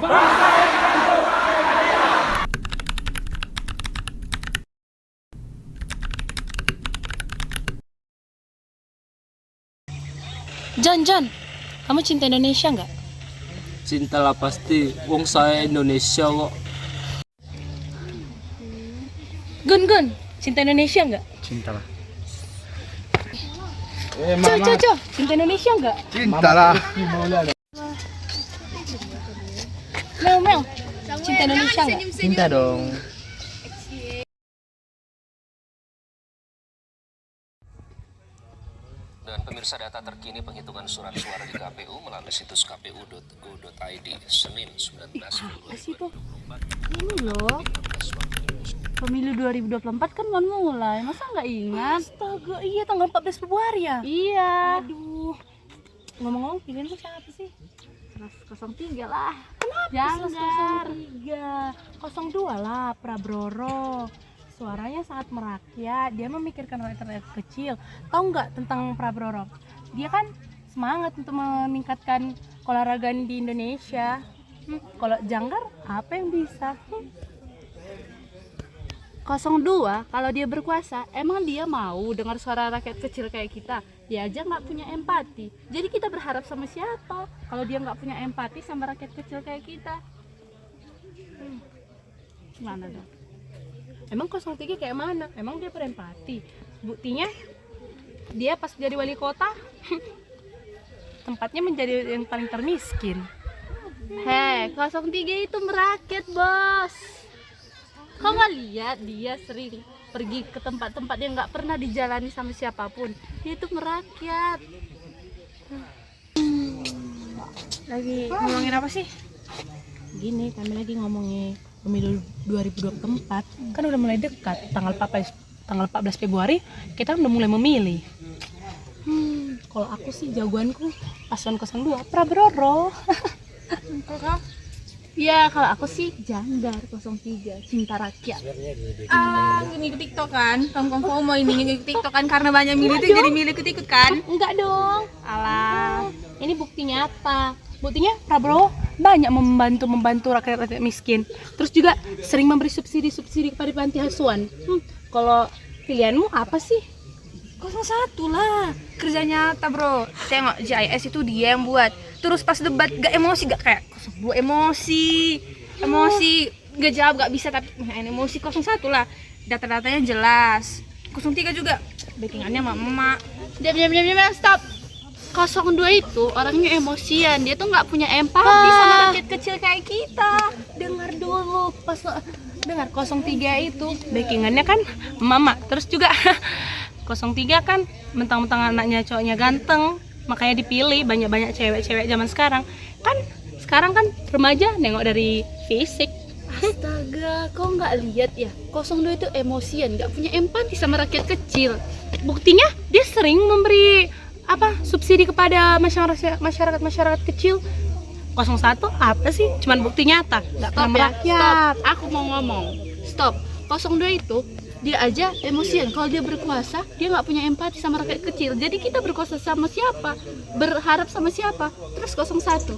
John, kamu cinta Indonesia nggak? Cinta lah pasti, wong saya Indonesia kok. Gun, cinta Indonesia nggak? Cinta lah. Co, cinta Indonesia nggak? Cinta lah. Mel, cinta Indonesia nggak? Cinta dong. Dan pemirsa, data terkini penghitungan surat suara di KPU melalui situs kpu.go.id Senin 19 Apa sih tuh? Ini loh, pemilu 2024 kan mau mulai, masa nggak ingat? Astaga, iya tanggal 14 Februari ya? Iya. Aduh, ngomong-ngomong pilihanmu siapa sih? 03 lah. Kenapa? Janggar. 02 lah, Prabowo. Suaranya sangat merakyat, dia memikirkan rakyat kecil. Tahu nggak tentang Prabowo? Dia kan semangat untuk meningkatkan olahraga di Indonesia. Kalau Janggar, apa yang bisa? 02, kalau dia berkuasa, emang dia mau dengar suara rakyat kecil kayak kita? Dia aja nggak punya empati. Jadi kita berharap sama siapa? Kalau dia nggak punya empati sama rakyat kecil kayak kita, gimana dong? Emang 03 kayak mana? Emang dia berempati? Buktinya, dia pas jadi wali kota, tempatnya menjadi yang paling termiskin. Hei, 03 itu merakyat, bos. Kau nggak lihat dia sering pergi ke tempat-tempat yang nggak pernah dijalani sama siapapun. Dia itu merakyat. Lagi ngomongin apa sih? Gini, kami lagi ngomongin pemilu 2024. Kan udah mulai dekat, tanggal 14 Februari kita udah mulai memilih. Kalau aku sih jagoanku paslon 02 Prabowo. Ya, kalau aku sih Janggar 03, cinta rakyat. Ngikut TikTok kan, kamu FOMO ini ngikut TikTok kan karena banyak milih itu jadi milih ikut kan. Enggak dong. Alah, ini bukti nyata. Buktinya Prabowo banyak membantu rakyat miskin. Terus juga sering memberi subsidi kepada panti asuhan. Kalau pilihanmu apa sih? 01 lah, kerja nyata bro. Tengok JIS itu dia yang buat. Terus pas debat gak emosi, gak kayak 02 emosi gak jawab, gak bisa, tapi emosi 01 lah. Data-datanya jelas. 03 juga backingannya emak-emak. Diam, stop. 02 itu orangnya emosian, dia tuh nggak punya empati sama rakyat kecil kayak kita. Dengar dulu, dengar 03 itu backingannya kan mama. Terus juga 03 kan mentang-mentang anaknya cowoknya ganteng, makanya dipilih banyak-banyak cewek-cewek zaman sekarang. Kan sekarang kan remaja nengok dari fisik. Astaga, kau nggak lihat ya? 02 itu emosian, nggak punya empati sama rakyat kecil. Buktinya dia sering memberi subsidi kepada masyarakat kecil. 01 apa sih? Cuman bukti nyata, nggak pernah merakyat. Stop, aku mau ngomong. Stop, 02 itu dia aja emosian. Kalau dia berkuasa, dia nggak punya empati sama rakyat kecil. Jadi kita berkuasa sama siapa? Berharap sama siapa? Terus 01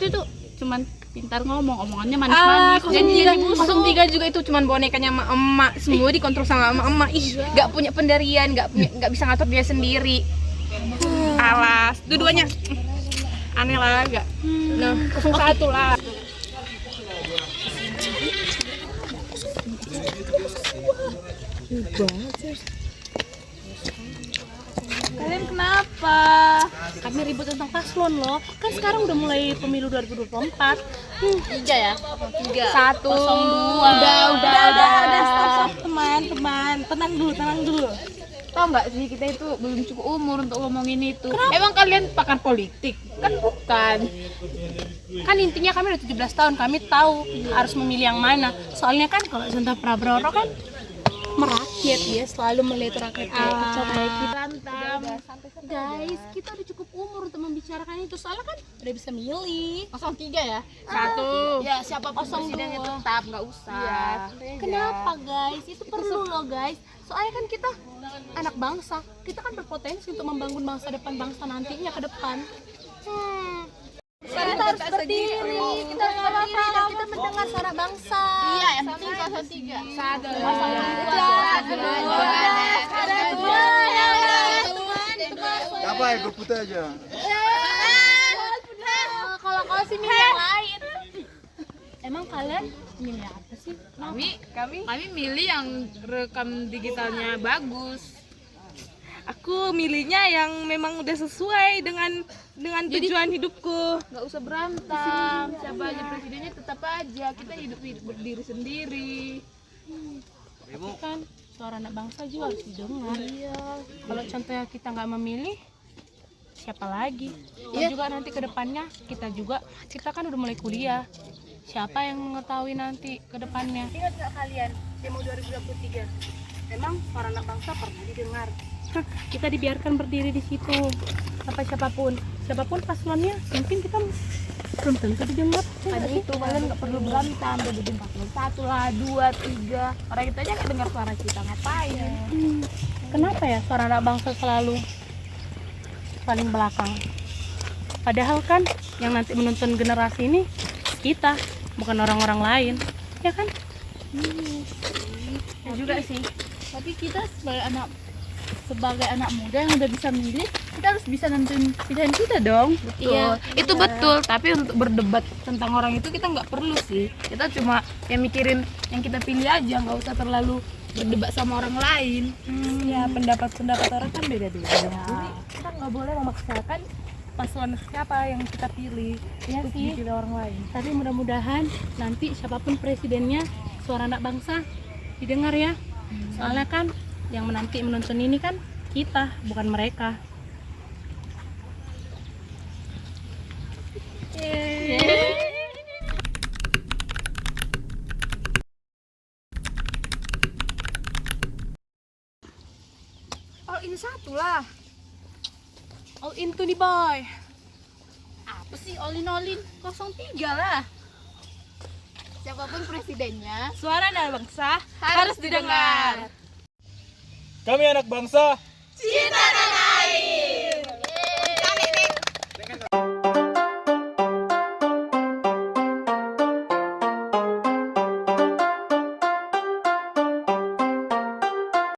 itu cuman pintar ngomong, omongannya manis-manis. Jadi 03 juga itu cuman bonekanya emak-emak, semua dikontrol sama emak-emak. Gak punya pendirian, gak bisa ngatur dia sendiri. Alas, dua-duanya aneh lah, gak. Nah, 01 lah. Kalian kenapa? Kami ribut tentang paslon loh. Kan sekarang udah mulai pemilu 2024. 3 ya? 1 Udah, stop teman-teman. Tenang dulu. Tau nggak sih, kita itu belum cukup umur untuk ngomongin itu. Emang kalian pakar politik? Kan bukan. Kan intinya kami udah 17 tahun, kami tahu harus memilih yang mana. Soalnya kan kalau contoh Prabowo kan merakyat, dia selalu melihat rakyat kecil kayak kita. Guys, kita udah cukup umur untuk membicarakan itu. Soalnya kan Udah bisa milih. 03 ya? 1. Ya, siapa presidennya tetap, nggak usah. Kenapa guys? Itu perlu loh guys. Soalnya kan kita anak bangsa, kita kan berpotensi untuk membangun masa depan bangsa nantinya ke depan. Kita harus berdiri, kita harus berdiri dan kita mendengar suara bangsa. Iya, yang penting 03. Ada dua. Apa ya, gue putih aja. Kalau sih milih yang lain. Emang kalian milih apa sih? Kami milih yang rekam digitalnya bagus. Aku milihnya yang memang udah sesuai dengan tujuan hidupku. Nggak usah berantem. Siapa aja presidennya tetap aja kita hidup berdiri sendiri. Tapi kan suara anak bangsa juga harus didengar. Iya. Kalau contohnya kita nggak memilih, siapa lagi? Dan juga nanti ke depannya kita kan udah mulai kuliah. Siapa yang mengetahui nanti ke depannya? Ingat nggak kalian demo 2023? Memang suara anak bangsa pernah didengar. Kita dibiarkan berdiri di situ. Sampai siapapun paslonnya, mungkin kita belum tentu didengar. Ada itu kalian nggak perlu berantem. Jadi 41 lah, 2, 3. Orang kita aja nggak dengar suara kita ngapain? Kenapa ya suara anak bangsa selalu paling belakang? Padahal kan yang nanti menonton generasi ini kita, bukan orang-orang lain, ya kan? Ya juga sih. Tapi kita sebagai anak muda yang udah bisa milih, kita harus bisa nentuin pilihan kita dong. Iya, itu betul. Tapi untuk berdebat tentang orang itu kita nggak perlu sih. Kita cuma yang mikirin yang kita pilih aja, nggak usah terlalu berdebat sama orang lain. Ya pendapat orang kan beda-beda. Jadi kita nggak boleh memaksakan paslon siapa yang kita pilih. Ya sih. Dipilih orang lain. Tapi mudah-mudahan nanti siapapun presidennya, suara anak bangsa didengar ya. Soalnya kan yang menanti menonton ini kan kita, bukan mereka. Oh, ini satu lah. All into nih boy. Apa sih olin-olin 03 lah. Siapapun presidennya, Suara anak bangsa harus didengar. Kami anak bangsa. cinta